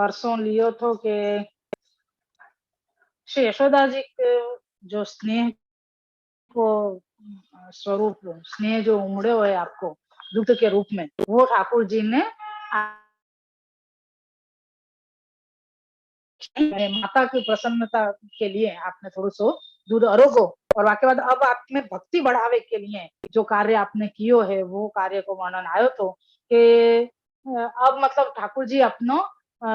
परसों लियो थो के श्री यशोदा जी के जो स्नेह को स्वरूप स्नेह जो उमड़े हुए आपको दूत के रूप में, वो ठाकुर जी ने माता की प्रसन्नता के लिए आपने थोड़ा सो दूध अरोगो, और वाके बाद अब आप में भक्ति बढ़ावे के लिए जो कार्य आपने कियो है वो कार्य को वर्णन आयो तो कि अब मतलब ठाकुर जी अपनो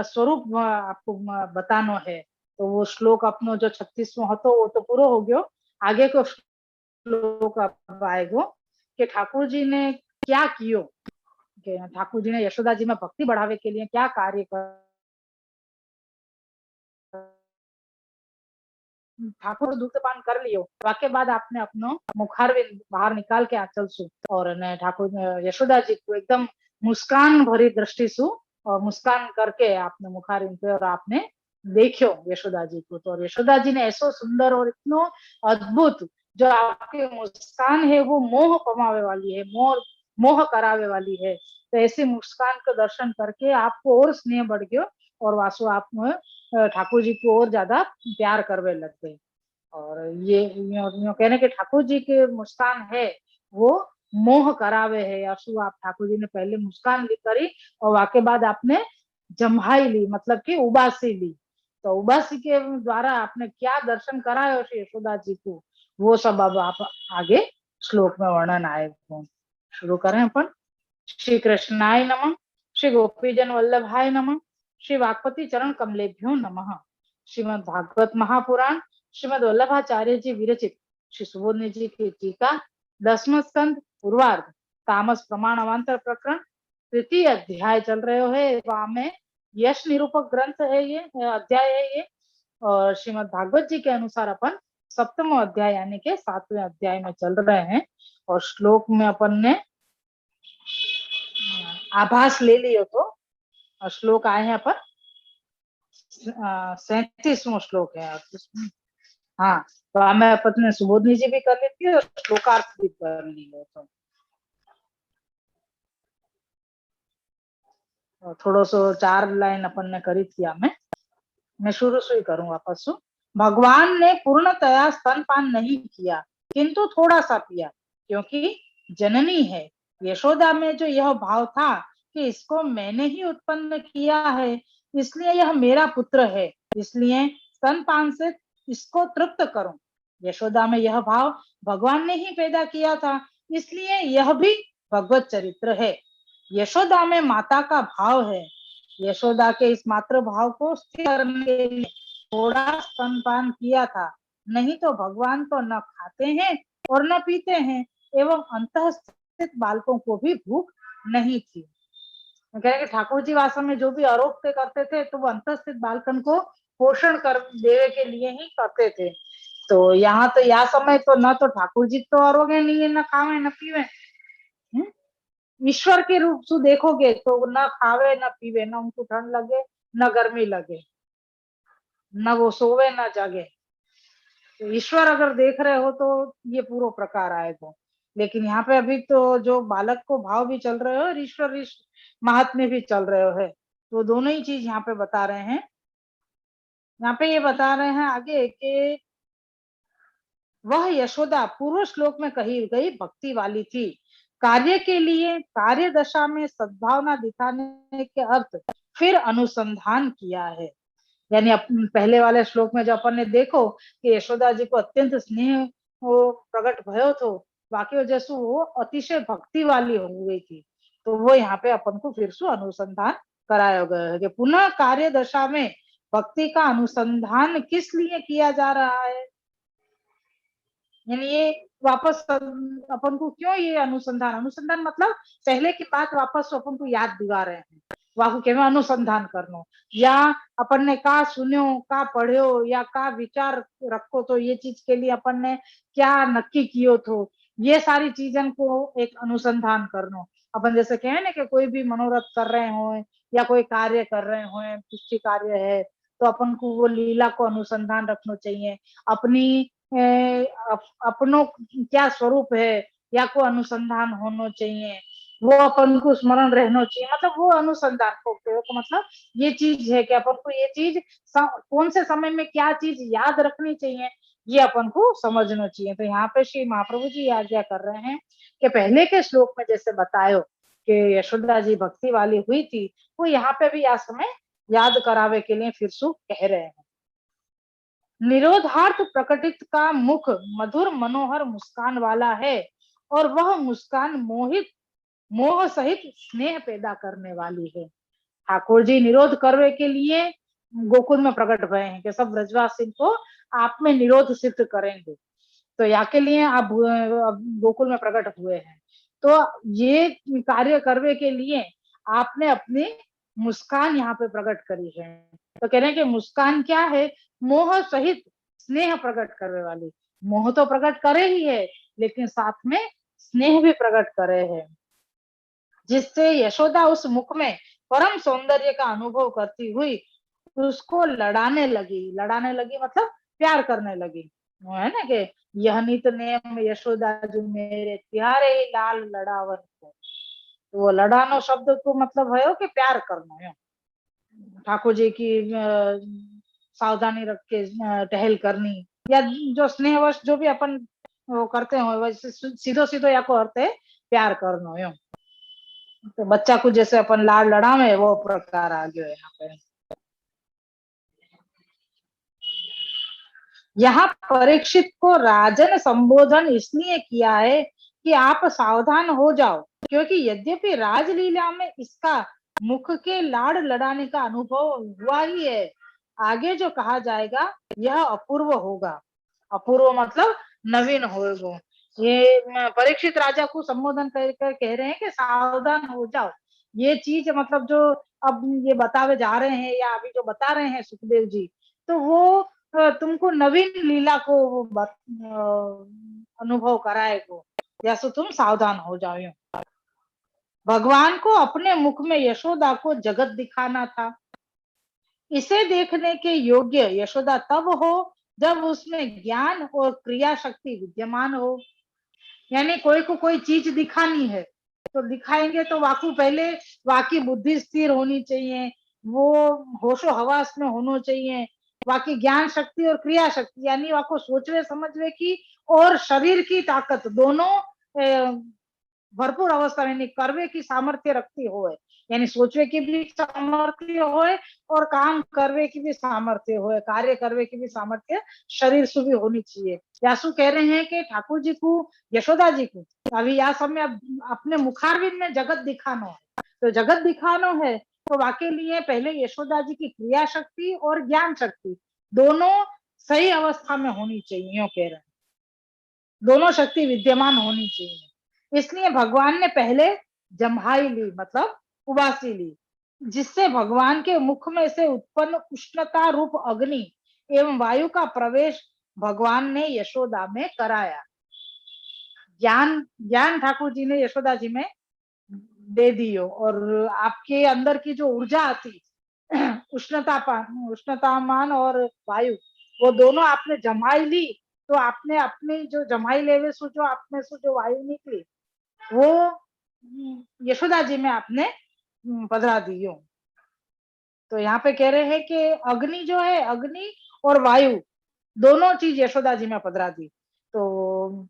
स्वरूप आपको बतानो है। तो वो श्लोक अपनो जो 36वां હતો वो तो पूरा हो गयो। आगे को श्लोक अब आएगो कि ठाकुर जी ने क्या कियो, कि ठाकुर जी ने यशोदा जी में भक्ति बढ़ावे के लिए क्या कार्य कर। ठाकुर दूतपान कर लियो, वाके बाद आपने अपनो मुखारविंद बाहर निकाल के आंचल सु और ने ठाकुर यशोदा जी को एकदम मुस्कान भरी दृष्टि सु और मुस्कान करके आपने मुखारविंद पे और आपने देखियो यशोदा जी को। तो यशोदा जी ने ऐसो सुंदर और इतनो अद्भुत जो आपकी मुस्कान है वो मोह पमावे वाली है, मोह करावे वाली है। तो ऐसी मुस्कान का दर्शन करके आपको और स्नेह बढ़ गयो और वासु आप ठाकुर जी को और ज्यादा प्यार करवे लग गए। और ये यो कहने के ठाकुर जी के मुस्कान है वो मोह करावे है, या शू आप ठाकुर जी ने पहले मुस्कान ली करी और वाके बाद आपने जम्हाई ली, मतलब कि उबासी ली। तो उबासी के द्वारा आपने क्या दर्शन करायो श्री यशोदा जी को, वो सब अब आप आगे श्लोक में वर्णन आएगा। शुरू करें अपन। श्री कृष्णाय नमः, श्री गोपीजन वल्लभाय नमः, श्री वाक्पति चरण कमलेभ्यो नमः। श्रीमद् भागवत महापुराण श्रीमद् वल्लभाचार्य जी विरचित श्री सुबोधनी जी की टीका 10वां स्कंद पूर्वार्ध तामस प्रमाण अवांतर प्रकरण तृतीय अध्याय चल रहे है। वहां में यश निरूपक ग्रंथ है ये अध्याय है ये, और श्रीमद् भागवत जी के अनुसार अपन 7वां अध्याय यानी के 7वें अध्याय में चल रहे हैं। और श्लोक में अपन ने आभास ले लियो तो श्लोक आए हैं अपन 37वां श्लोक है। हाँ, तो हमें अपन ने सुबोधनी जी भी कर लेती है और श्लोकार्थ भी कर लियो तो थोड़ो सो 4 लाइन अपन ने करी थी। मैं शुरू से ही करूँ वापस से। भगवान ने पूर्णतया स्तनपान नहीं किया किंतु थोड़ा सा पिया, क्योंकि जननी है। यशोदा में जो यह भाव था कि इसको मैंने ही उत्पन्न किया है, इसलिए यह मेरा पुत्र है, इसलिए स्तनपान से इसको तृप्त करूं। यशोदा में यह भाव भगवान ने ही पैदा किया था, इसलिए यह भी भगवत चरित्र है। यशोदा में माता का भाव है, यशोदा के इस मातृ भाव को स्थिर करने के लिए थोड़ा स्तनपान किया था, नहीं तो भगवान तो न खाते हैं और न पीते हैं, एवं अंतःस्थित बालकों को भी भूख नहीं थी। कह रहे कि ठाकुर जी वास्तव में जो भी आरोप करते थे तो वो अंतःस्थित बालकन को पोषण कर देने के लिए ही करते थे। तो यहाँ तो यह समय तो न तो ठाकुर जी तो आरोग्य नहीं है, न खावे न पीवे। ईश्वर के रूप से देखोगे तो न खावे न पीवे, न उनको ठंड लगे न गर्मी लगे, न वो सोवे न जागे। तो ईश्वर अगर देख रहे हो तो ये पूरा प्रकार आएगा। लेकिन यहाँ पे अभी तो जो बालक को भाव भी चल रहे हो और ईश्वर महात्म्य भी चल रहे हो है, तो दोनों ही चीज यहाँ पे बता रहे हैं। यहाँ पे ये बता रहे हैं आगे कि वह यशोदा पूर्व श्लोक में कही गई भक्ति वाली थी। कार्य के लिए कार्य दशा में सद्भावना दिखाने के अर्थ फिर अनुसंधान किया है। यानी पहले वाले श्लोक में जो अपन ने देखो कि यशोदा जी को अत्यंत स्नेह वो प्रकट भयो तो बाकी वजह से वो अतिशय भक्ति वाली हो गई थी। तो वो यहाँ पे अपन को फिर से अनुसंधान कराया गया है कि पुनः कार्य दशा में भक्ति का अनुसंधान किस लिए किया जा रहा है। यानी ये वापस अपन को क्यों ये अनुसंधान, अनुसंधान मतलब पहले की बात वापस अपन को याद दिवा रहे हैं। वाहु के में अनुसंधान करनो, या अपन ने का सुन्यो का पढ़्यो या का विचार रखो तो ये चीज के लिए अपन ने क्या नक्की कियो तो ये सारी चीजन को एक अनुसंधान करनो। अपन जैसे कहे ना कि कोई भी मनोरथ कर रहे हो या कोई कार्य कर रहे हो, पुष्टि कार्य है तो अपन को वो लीला को अनुसंधान रखना चाहिए। अपनी अपनों क्या स्वरूप है या को अनुसंधान होना चाहिए। वो अपन को स्मरण रहना चाहिए, मतलब वो अनुसंधान को प्रयोग, मतलब ये चीज है कि अपन को ये चीज कौन से समय में क्या चीज याद रखनी चाहिए, ये अपन को समझना चाहिए। तो यहाँ पे श्री महाप्रभु जी आज्ञा कर रहे हैं कि पहले के श्लोक में जैसे बतायो कि यशोदा जी भक्ति वाली हुई थी, वो यहाँ पे भी आज हमें याद करावे के लिए फिर से कह रहे हैं। निरोधार्थ प्रकटित का मुख मधुर मनोहर मुस्कान वाला है, और वह मुस्कान मोह सहित स्नेह पैदा करने वाली है। ठाकुर जी निरोध करने के लिए गोकुल में प्रकट हुए हैं कि सब ब्रजवासी को आप में निरोध सिद्ध करेंगे, तो या के लिए आप गोकुल में प्रकट हुए हैं। तो ये कार्य करने के लिए आपने अपनी मुस्कान यहाँ पे प्रकट करी है। तो कह रहे हैं कि मुस्कान क्या है, मोह सहित स्नेह प्रकट करने वाली। मोह तो प्रकट करे ही है, लेकिन साथ में स्नेह भी प्रकट करे है, जिससे यशोदा उस मुख में परम सौंदर्य का अनुभव करती हुई उसको लड़ाने लगी मतलब प्यार करने लगी। वो है ना कि यह नित नेम यशोदा जो मेरे तिहारे ही लाल लड़ावन को, तो वो लड़ानो शब्द को मतलब है कि प्यार करना है। ठाकुर जी की सावधानी रख के टहल करनी, या जो स्नेहवश जो भी अपन वो करते हो वैसे सीधो सीधो या को अर्थ है प्यार करनो है। तो बच्चा को जैसे अपन लाड़ लड़ावे वो प्रकार आ गयो यहाँ पे। यहाँ परीक्षित को राजन संबोधन इसलिए किया है कि आप सावधान हो जाओ, क्योंकि यद्यपि राजलीला में इसका मुख के लाड़ लड़ाने का अनुभव हुआ ही है, आगे जो कहा जाएगा यह अपूर्व होगा। अपूर्व मतलब नवीन होगा। ये परीक्षित राजा को संबोधन कर कह रहे हैं कि सावधान हो जाओ। ये चीज मतलब जो अब ये बतावे जा रहे हैं या अभी जो बता रहे हैं सुखदेव जी, तो वो तुमको नवीन लीला को अनुभव कराएगो, जैसे तुम सावधान हो जाओ। भगवान को अपने मुख में यशोदा को जगत दिखाना था। इसे देखने के योग्य यशोदा तब हो जब उसमें ज्ञान और क्रिया शक्ति विद्यमान हो। यानी कोई को कोई चीज दिखानी है तो दिखाएंगे तो वाकू पहले वाकी बुद्धि स्थिर होनी चाहिए, वो होशो हवास में होना चाहिए, वाकी ज्ञान शक्ति और क्रिया शक्ति यानी वाको सोचवे समझवे की और शरीर की ताकत दोनों भरपूर अवस्था में करवे की सामर्थ्य रखती हो, यानी सोचवे की भी सामर्थ्य हो और काम करवे की भी सामर्थ्य हो, कार्य करवे की भी सामर्थ्य शरीर से भी होनी चाहिए। यासु कह रहे हैं कि ठाकुर जी को यशोदा जी को अभी या समय अपने मुखारविंद में जगत दिखाना है, तो जगत दिखाना है तो वाके लिए पहले यशोदा जी की क्रिया शक्ति और ज्ञान शक्ति दोनों सही अवस्था में होनी चाहिए, कह रहे हैं दोनों शक्ति विद्यमान होनी चाहिए। इसलिए भगवान ने पहले जम्हाई ली मतलब उबासी ली, जिससे भगवान के मुख में से उत्पन्न उष्णता रूप अग्नि एवं वायु का प्रवेश भगवान ने यशोदा में कराया। ज्ञान ज्ञान ठाकुर जी ने यशोदा जी में दे दियो, और आपके अंदर की जो ऊर्जा आती उष्णतामान और वायु वो दोनों आपने जमाई ली, तो आपने अपनी जो जमाई लेवे सो जो आपने सो जो वायु निकली वो यशोदा जी में आपने पधरा दियो। तो यहाँ पे कह रहे हैं कि अग्नि जो है अग्नि और वायु दोनों चीज यशोदा जी में पधरा दी। तो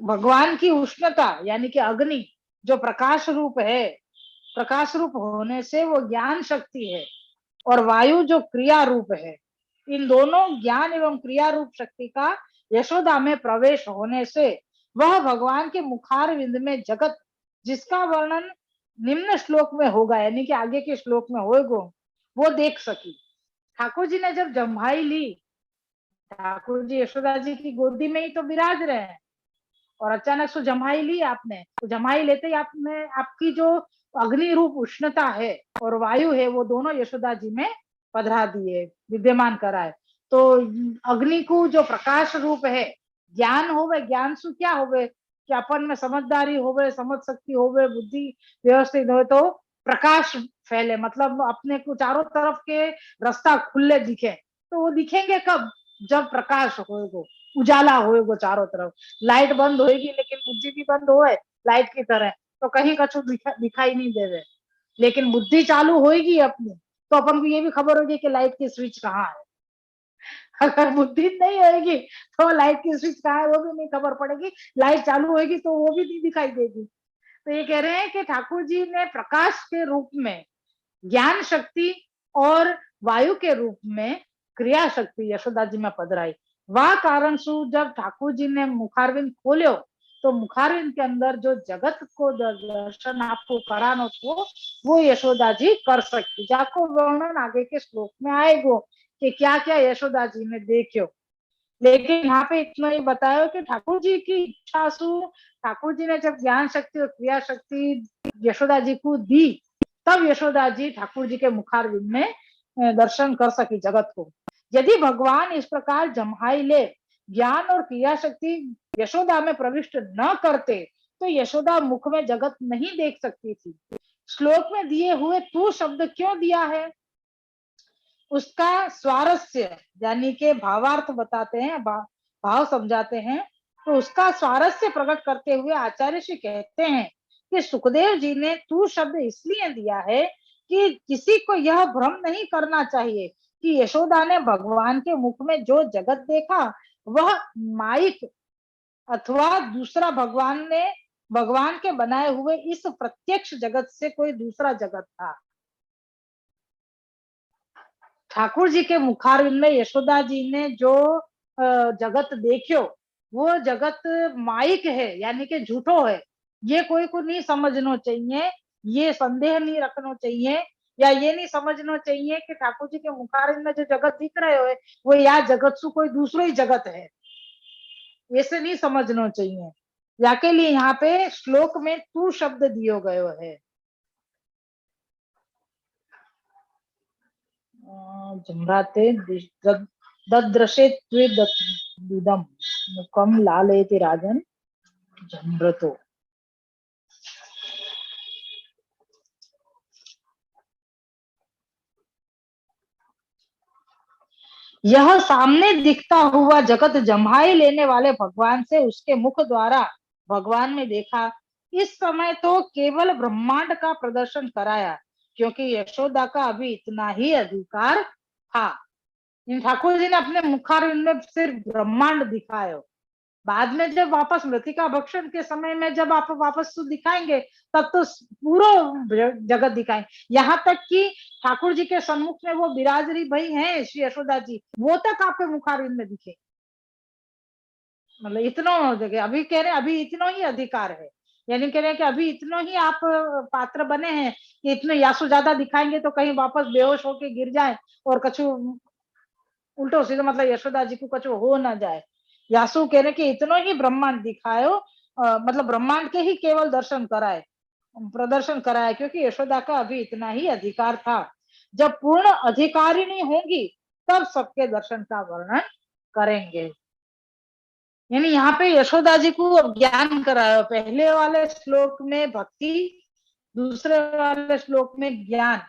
भगवान की उष्णता यानी कि अग्नि जो प्रकाश रूप है, प्रकाश रूप होने से वो ज्ञान शक्ति है, और वायु जो क्रिया रूप है, इन दोनों ज्ञान एवं क्रिया रूप शक्ति का यशोदा में प्रवेश होने से वह भगवान के मुखार विंद में जगत जिसका वर्णन निम्न श्लोक में होगा यानी कि आगे के श्लोक में होगा वो देख सकी। ठाकुर जी ने जब जम्हाई ली, ठाकुर जी यशोदा जी की गोदी में ही तो विराज रहे हैं, और अचानक से जमाई ली आपने, तो जमाई लेते ही आपने आपकी जो अग्नि रूप उष्णता है और वायु है वो दोनों यशोदा जी में पधरा दिए, विद्यमान कराए। तो अग्नि को जो प्रकाश रूप है ज्ञान होवे, ज्ञान सु क्या होवे कि अपन में समझदारी होवे, समझ शक्ति होवे, बुद्धि व्यवस्थित हो तो प्रकाश फैले, मतलब अपने को चारों तरफ के रास्ता खुले दिखे। तो वो दिखेंगे कब, जब प्रकाश होएगो, उजाला होएगो चारों तरफ। लाइट बंद होएगी लेकिन बुद्धि भी बंद होए लाइट की तरह, तो कहीं कछु दिखाई नहीं देवे, लेकिन बुद्धि चालू होगी अपनी तो अपन को ये भी खबर होगी कि लाइट की स्विच कहाँ है। अगर बुद्धि नहीं होगी तो लाइट की स्विच कहाँ है वो भी नहीं खबर पड़ेगी, लाइट चालू होगी तो वो भी नहीं दिखाई देगी। तो ये कह रहे हैं कि ठाकुर जी ने प्रकाश के रूप में ज्ञान शक्ति और वायु के रूप में क्रिया शक्ति यशोदा जी में पधराई। वह कारण सु जब ठाकुर जी ने मुखारविंद खोलो तो मुखारविंद के अंदर जो जगत को दर्शन आपको कराना हो वो यशोदा जी कर सकती, जाको वर्णन आगे के श्लोक में आएगो कि क्या क्या यशोदा जी ने देखो। लेकिन यहाँ पे इतना ही बताया कि ठाकुर जी की इच्छा सु ठाकुर जी ने जब ज्ञान शक्ति और क्रिया शक्ति यशोदा जी को दी तब यशोदा जी ठाकुर जी के मुखारविंद में दर्शन कर सकी जगत को। यदि भगवान इस प्रकार जम्हाई ले ज्ञान और क्रिया शक्ति यशोदा में प्रविष्ट न करते तो यशोदा मुख में जगत नहीं देख सकती थी। श्लोक में दिए हुए तू शब्द क्यों दिया है, उसका स्वारस्य यानी के भावार्थ बताते हैं, भाव समझाते हैं। तो उसका स्वारस्य प्रकट करते हुए आचार्य श्री कहते हैं कि सुखदेव जी ने तू शब्द इसलिए दिया है कि किसी को यह भ्रम नहीं करना चाहिए कि यशोदा ने भगवान के मुख में जो जगत देखा वह माइक अथवा दूसरा भगवान के बनाए हुए इस प्रत्यक्ष जगत से कोई दूसरा जगत था। ठाकुर जी के मुखारविंद में यशोदा जी ने जो जगत देखियो वो जगत माइक है यानी कि झूठो है, ये कोई को नहीं समझना चाहिए, ये संदेह नहीं रखना चाहिए या ये नहीं समझना चाहिए कि ठाकुर जी के मुखारविंद में जो जगत दिख रहे हो वो या जगत सु कोई दूसरा ही जगत है, ऐसे नहीं समझना चाहिए। याके लिए यहाँ पे श्लोक में तू शब्द दियो गयो है। जम्राते ददृशे त्विदम् मुखम लालयति राजन जम्रतो। यह सामने दिखता हुआ जगत जम्हाई लेने वाले भगवान से उसके मुख द्वारा भगवान में देखा। इस समय तो केवल ब्रह्मांड का प्रदर्शन कराया क्योंकि यशोदा का अभी इतना ही अधिकार था। ठाकुर जी ने अपने मुखारविंद में सिर्फ ब्रह्मांड दिखाया, बाद में जब वापस मृतिका भक्षण के समय में जब आप वापस दिखाएंगे तब तो पूरा जगत दिखाएंगे, यहाँ तक कि ठाकुर जी के सम्मुख में वो बिराजरी भाई हैं श्री यशोदा जी वो तक आपके मुखारविंद में दिखे। मतलब इतना जगह अभी कह रहे हैं अभी इतना ही अधिकार है, यानी कह रहे हैं कि अभी इतना ही आप पात्र बने हैं कि इतने यासु ज्यादा दिखाएंगे तो कहीं वापस बेहोश होके गिर जाए और कछु उल्टो सीधो मतलब यशोदा जी को कछु हो ना जाए। यासु कह रहे कि इतना ही ब्रह्मांड दिखायो, मतलब ब्रह्मांड के ही केवल दर्शन कराए प्रदर्शन कराया क्योंकि यशोदा का अभी इतना ही अधिकार था। जब पूर्ण अधिकारिणी होंगी तब सबके दर्शन का वर्णन करेंगे। यानी यहाँ पे यशोदा जी को अब ज्ञान कराया, पहले वाले श्लोक में भक्ति, दूसरे वाले श्लोक में ज्ञान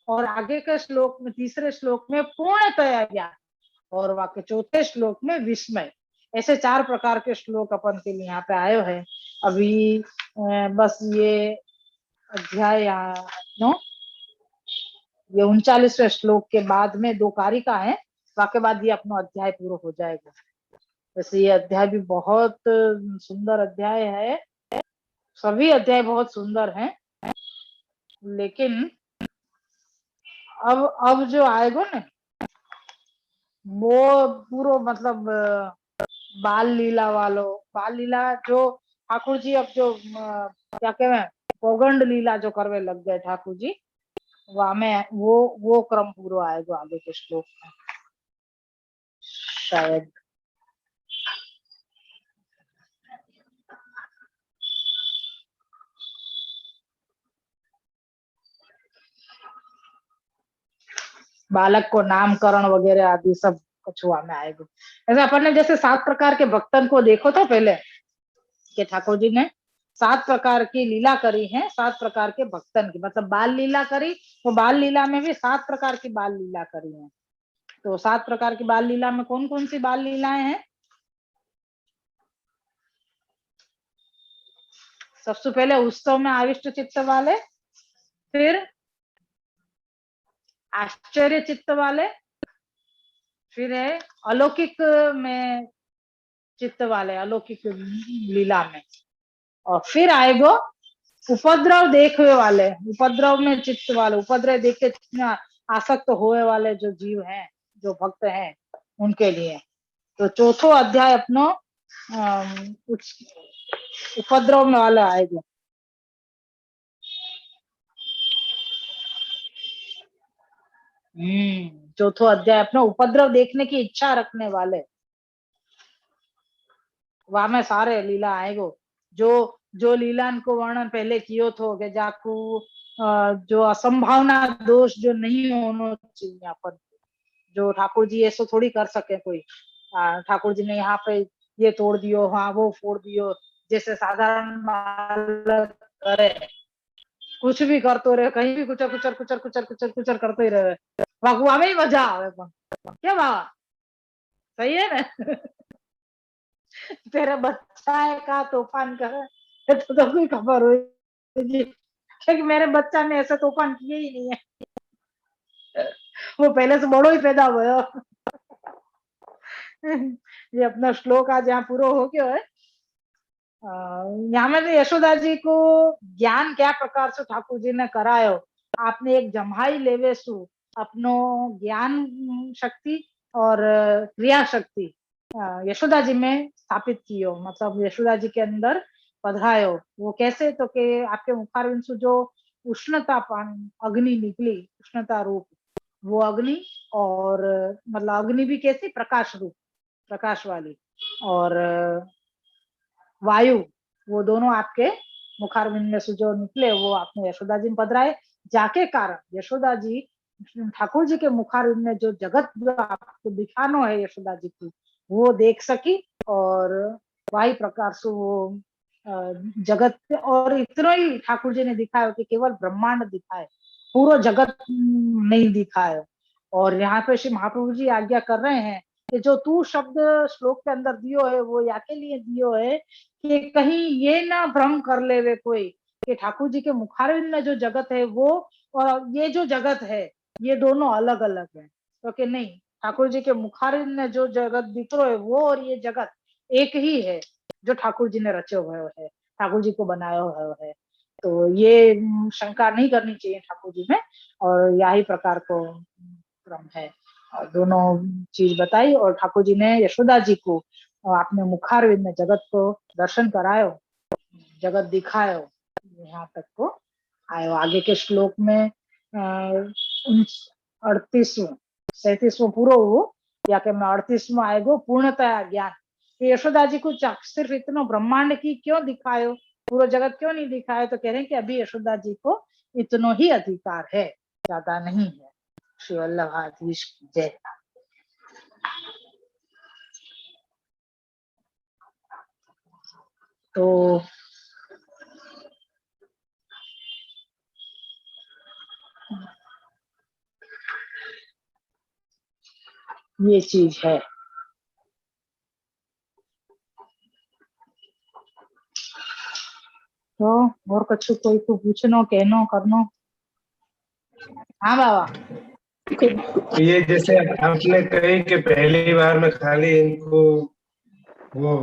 और आगे के श्लोक में तीसरे श्लोक में पूर्णतया ज्ञान और वाक्य चौथे श्लोक में विस्मय। ऐसे 4 प्रकार के श्लोक अपन के लिए यहाँ पे आयो है। अभी बस ये अध्याय नो ये 39वें श्लोक के बाद में 2 कारिका है, वाके बाद ये अपना अध्याय पूरा हो जाएगा। वैसे ये अध्याय भी बहुत सुंदर अध्याय है, सभी अध्याय बहुत सुंदर हैं, लेकिन अब जो आएगा ना वो पूरा मतलब बाल लीला बाल लीला जो ठाकुर जी अब जो क्या कहते हैं पौगंड लीला जो करवे लग गए ठाकुर जी, वहां में वो क्रम पूरा आएगा आगे के श्लोक में शायद। बालक को नामकरण वगैरह आदि सब कछुआ में आएगा। ऐसे अपन ने जैसे 7 प्रकार के भक्तन को देखो तो पहले कि ठाकुर जी ने 7 प्रकार की लीला करी है, 7 प्रकार के भक्तन की मतलब बाल लीला करी, तो बाल लीला में भी 7 प्रकार की बाल लीला करी है। तो 7 प्रकार की बाल लीला में कौन कौन सी बाल लीलाएं हैं? सबसे पहले उत्सव में आविष्ट चित्त वाले, फिर आश्चर्य चित्त वाले, फिर है अलौकिक में चित्त वाले, अलौकिक लीला में, और फिर आएगा उपद्रव देखने वाले, उपद्रव में चित्त वाले, उपद्रव देख के आसक्त होने वाले जो जीव हैं, जो भक्त हैं, उनके लिए। तो चौथो अध्याय अपनो उपद्रव में वाला आएगा। चौथो अध्याय अपना उपद्रव देखने की इच्छा रखने वाले, वहां में सारे लीला आएगो। जो जो लीला को वर्णन पहले कियो थो कि जाकू जो असंभावना दोष जो नहीं होना चाहिए अपन, जो ठाकुर जी ऐसा थोड़ी कर सके कोई। ठाकुर जी ने यहाँ पे ये तोड़ दियो, हाँ वो फोड़ दियो, जैसे साधारण बालक करे, कुछ भी करते रहे, कहीं भी कुचर कुचर कुचर कुचर कुचर कुचर करते ही रहे, भगवा में ही मजा आवे। क्या बाबा, सही है ना? तेरा बच्चा है का तूफान करे तो तुम्हें खबर होगी, क्योंकि मेरे बच्चा ने ऐसे तूफान किए ही नहीं है, वो पहले से बड़ो ही पैदा हुआ। ये अपना श्लोक आज यहाँ पूरा हो गया है। यहाँ में यशोदा जी को ज्ञान क्या प्रकार से ठाकुर जी ने करायो, आपने एक जम्हाई लेवे सु अपनो ज्ञान शक्ति और क्रिया शक्ति यशोदा जी में स्थापित कियो, मतलब यशोदा जी के अंदर पधरायो। वो कैसे, तो के आपके मुखारविंद से जो उष्णता अग्नि निकली, उष्णता रूप वो अग्नि, और मतलब अग्नि भी कैसी, प्रकाश रूप, प्रकाश वाली, और वायु, वो दोनों आपके मुखारविंद में से जो निकले वो आपने यशोदा जी में पधराए, जाके कारण यशोदा जी ठाकुर जी के मुखारविंद में जो जगत जो आपको दिखानो है यशोदा जी की, वो देख सकी, और वही प्रकार से वो जगत, और इतना ही ठाकुर जी ने दिखाया कि केवल ब्रह्मांड दिखाए, पूरा जगत नहीं दिखाए। और यहाँ पे श्री महाप्रभु जी आज्ञा कर रहे हैं कि जो तू शब्द श्लोक के अंदर दियो है वो या के लिए दियो है कि कहीं ये ना भ्रम कर ले वे कोई कि ठाकुर जी के मुखारविंद में जो जगत है वो और ये जो जगत है ये दोनों अलग अलग है। क्योंकि नहीं, ठाकुर जी के मुखारविंद में जो जगत दिख रहा है वो और ये जगत एक ही है, जो ठाकुर जी ने रचे हुए है, ठाकुर जी को बनाया हुआ है। तो ये शंका नहीं करनी चाहिए ठाकुर जी में, और यही प्रकार को क्रम है। और दोनों चीज बताई, और ठाकुर जी ने यशोदा जी को आपने मुखारविंद में जगत को दर्शन करायो, जगत दिखायो, यहाँ तक को आयो। आगे के श्लोक में 38वां 37वां पूरा हो, या के मैं 38वां आएगो पूर्णतया ज्ञान। यशोदा जी को सिर्फ इतना ब्रह्मांड की क्यों दिखायो, पूरा जगत क्यों नहीं दिखाया, तो कह रहे हैं कि अभी यशोदा जी को इतना ही अधिकार है, ज्यादा नहीं है। श्री वल्लभाधीश जय। तो ये चीज है। तो और कछु कोई को पूछनो, कहनो, करनो? हाँ बाबा। ये जैसे आपने कही कि पहली बार में खाली इनको वो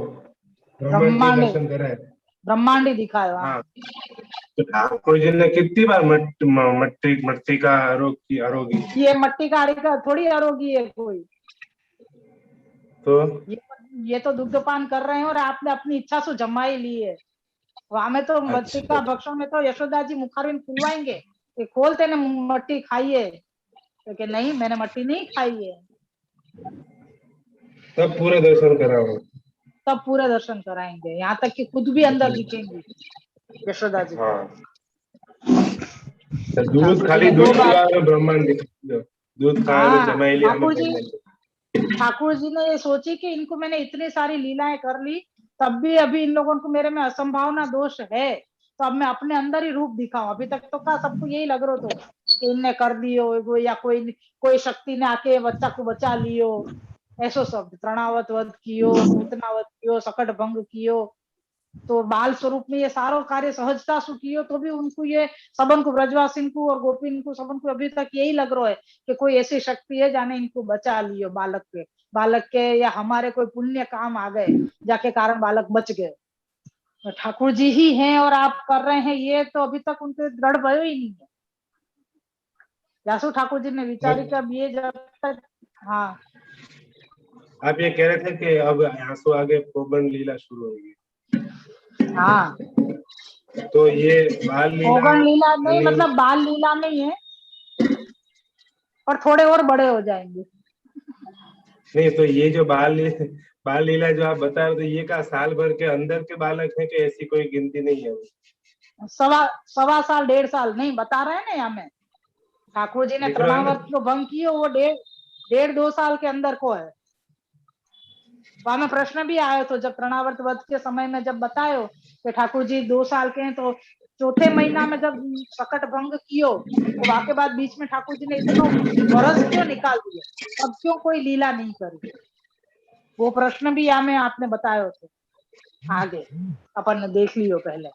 ब्रह्मांड के ब्रह्मांड, दर्शन कराए। ब्रह्मांड ही दिखायो। हाँ, हाँ, तो ठाकुर जी ने कितनी बार मट्टी मट्टी का आरोगी? ये मट्टी का थोड़ी आरोगी है कोई, तो ये तो दुग्धपान कर रहे हैं और आपने अपनी इच्छा से जमाई ली है। हमें तो मट्टी का अच्छा, भक्षण में तो यशोदा जी मुखारविंद खुलवाएंगे कि खोलते ने मट्टी खाइए, तो नहीं मैंने मट्टी नहीं खाई है, तब पूरे दर्शन कराओ। तब पूरे दर्शन कराएंगे, यहाँ तक कि खुद भी अंदर दिखेंगी यशोदा जी को। हाँ, तो दूध ठाकुर जी खाली ने दूध 2 बार, पिला में ब्रह्मांड दिख दूध खाए तो हाँ जमाई लिया हमें करने को। ठाकुर जी ने ये सोची कि इनको मैंने इतनी सारी लीलाएं कर ली, तब भी अभी इन लोगों को मेरे में असंभावना दोष है, तो अब मैं अपने अंदर ही रूप दिखाऊं। अभी तक तो क्या सबको यही लग रहा था कि इनने कर दियो, या कोई कोई शक्ति ने आके बच्चा को बचा लियो, ऐसो शब्द प्रणावत वध कियो, नूतनावत कियो, सकट भंग कियो, तो बाल स्वरूप में ये सारो कार्य सहजता सु कियो, तो भी उनको ये सबन को, ब्रजवासी को और गोपीन को सबन को अभी तक यही लग रहा है कि कोई ऐसी शक्ति है जाने इनको बचा लियो, बालक के या हमारे कोई पुण्य काम आ गए जाके कारण बालक बच गए। तो ठाकुर जी ही हैं और आप कर रहे हैं, ये तो अभी तक उनके दृढ़ भयो ही नहीं है। जासू ठाकुर जी ने विचारी कि अब ये जब तक, हाँ आप ये कह रहे थे कि अब यहाँ से आगे प्रोबन लीला शुरू होगी। हाँ, तो ये बाल लीला ओगन लीला नहीं, यानी मतलब बाल लीला में ही है, और थोड़े और बड़े हो जाएंगे। नहीं, तो ये जो बाल लीला जो आप बता रहे थे, ये का साल भर के अंदर के बालक है कि ऐसी कोई गिनती नहीं है? सवा साल 1.5 साल नहीं बता रहे हैं ना यहाँ में। ठाकुर जी ने दिख रहा है ना? तृणावर्त जो भंग किए वो 1.5-2 साल के अंदर को है। वहां में प्रश्न भी आयो तो जब तृणावर्त वध के समय में जब बतायो कि ठाकुर जी 2 साल के हैं, तो चौथे महीना में जब सकट भंग कियो तो वहां के बाद बीच में ठाकुर जी ने इतनो वर्ष क्यों निकाल दिए, अब क्यों कोई लीला नहीं करी, वो प्रश्न भी यहाँ में आपने बतायो थे। आगे अपन ने देख लियो पहले,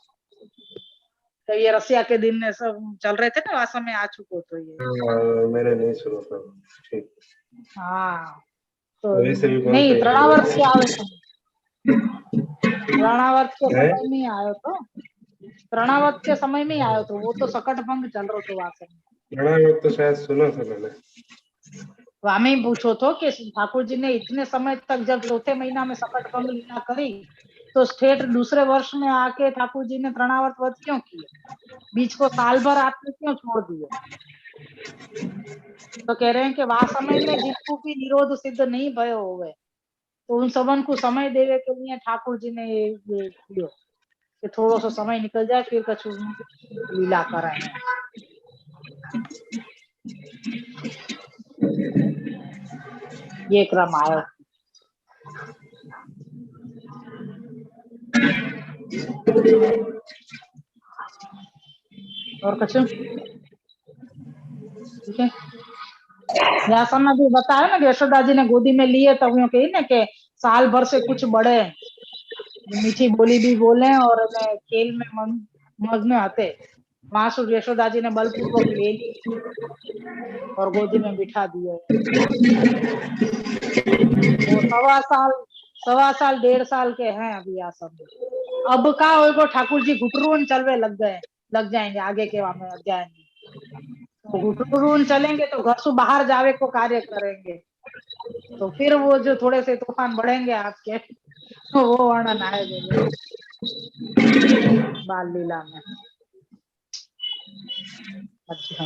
तो ये रसिया के दिन ने सब चल रहे थे ना, वास्तव में आ चुको तो ये। मैंने नहीं सुना था। ठीक। हाँ तो तो वैसे भी कौन नहीं, सा तृणावर्त याद के आवे तृणावर्त के है? समय में ही आयो तो, तृणावर्त के समय में ही आयो तो वो तो सकट भंग चल रहा तो वास्तव में। प्रणव तो शायद सुना था मैंने। तो हमें ही पूछो तो कि ठाकुर जी ने इतने समय तक जब चौथे महीना में सकट भंग लीला करी, तो ठेठ दूसरे वर्ष में आके ठाकुर जी ने तृणावर्त वध क्यों किए, बीच को साल भर आपने क्यों छोड़ दिए। तो कह रहे हैं कि वहां समय में जिनको भी निरोध सिद्ध नहीं भयो होवे, तो उन सबन को समय देवे के लिए ठाकुर जी ने ये कियो कि थोड़ा सा समय निकल जाए फिर कछु लीला कराए हैं। ये क्रम आयो। और कछु ठीक है। यहाँ समय भी बताया ना कि यशोदा जी ने गोदी में लिए, तब यूं कही ना कि साल भर से कुछ बड़े मीठी बोली भी बोले और खेल में मग्न आते, वहां से यशोदा जी ने बलपूर्वक ले ली और गोदी में बिठा दिए। वो 1.5 साल 1.5 साल के हैं अभी आ सब। अब का होगा, ठाकुर जी घुटरून चलवे लग जाएंगे आगे के वहां में अध्याय में। तो घुटरून चलेंगे तो घर से बाहर जावे को कार्य करेंगे, तो फिर वो जो थोड़े से तूफान बढ़ेंगे आपके, तो वो वर्णन आएगा बाल लीला में। अच्छा